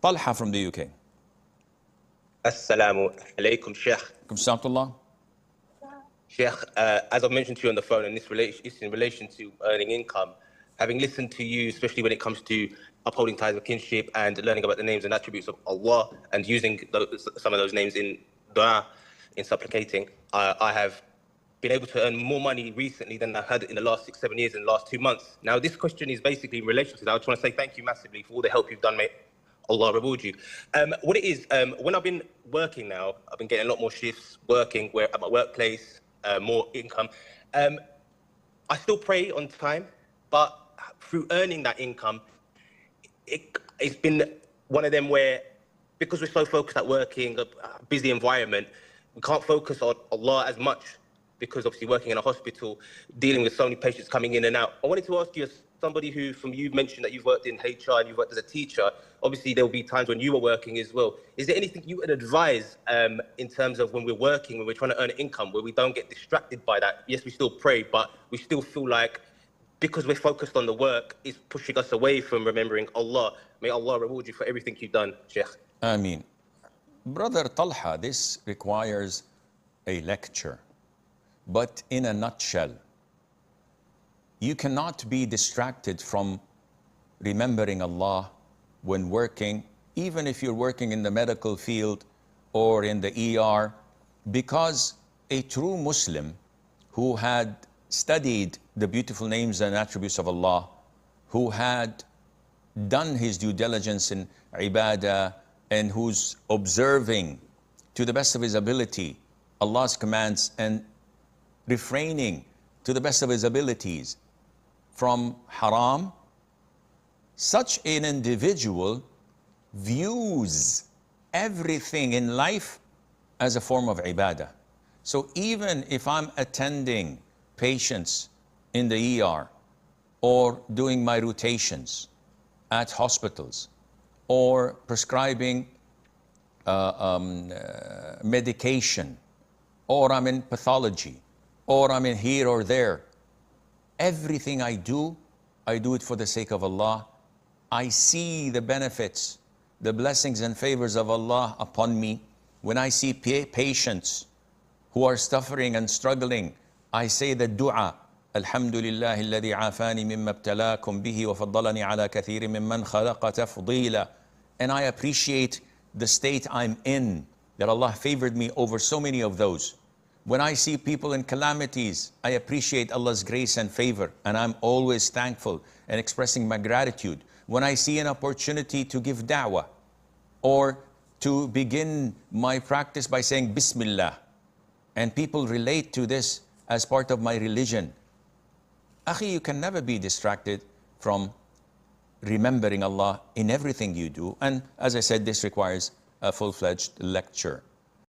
Talha from the UK. Assalamu alaikum, Sheikh. Alaikum. Sheikh, as I've mentioned to you on the phone, and this is in relation to earning income, having listened to you, especially when it comes to upholding ties of kinship and learning about the names and attributes of Allah and using some of those names in dua, in supplicating, I have been able to earn more money recently than I've had in the last 6-7 years in the last 2 months. Now, this question is basically in relation to that. I just want to say thank you massively for all the help you've done, mate. Allah reward you. What it is, when I've been working now, I've been getting a lot more shifts, working at my workplace, more income. I still pray on time, but through earning that income, it's been one of them where, because we're so focused at working, a busy environment, we can't focus on Allah as much, because obviously working in a hospital, dealing with so many patients coming in and out. I wanted to ask you, as somebody who, from you mentioned that you've worked in HR and you've worked as a teacher, obviously there'll be times when you were working as well. Is there anything you would advise in terms of when we're working, when we're trying to earn income, where we don't get distracted by that? Yes, we still pray, but we still feel like because we're focused on the work, it's pushing us away from remembering Allah. May Allah reward you for everything you've done, Sheikh. Ameen. Brother Talha, this requires a lecture. But in a nutshell, you cannot be distracted from remembering Allah when working, even if you're working in the medical field or in the ER, because a true Muslim who had studied the beautiful names and attributes of Allah, who had done his due diligence in ibadah, and who's observing to the best of his ability Allah's commands and refraining to the best of his abilities from haram, such an individual views everything in life as a form of ibadah. So even if I'm attending patients in the ER or doing my rotations at hospitals or prescribing medication, or I'm in pathology, or I'm in here or there, everything I do it for the sake of Allah. I see the benefits, the blessings and favors of Allah upon me. When I see patients who are suffering and struggling, I say the dua, Alhamdulillah alladhi afani mimma ibtalakum bihi wa faddalani ala kathirin mimman khalaqa tafdila. And I appreciate the state I'm in, that Allah favored me over so many of those. When I see people in calamities, I appreciate Allah's grace and favor, and I'm always thankful and expressing my gratitude. When I see an opportunity to give da'wah or to begin my practice by saying Bismillah, and people relate to this as part of my religion, Akhi, you can never be distracted from remembering Allah in everything you do. And as I said, this requires a full-fledged lecture.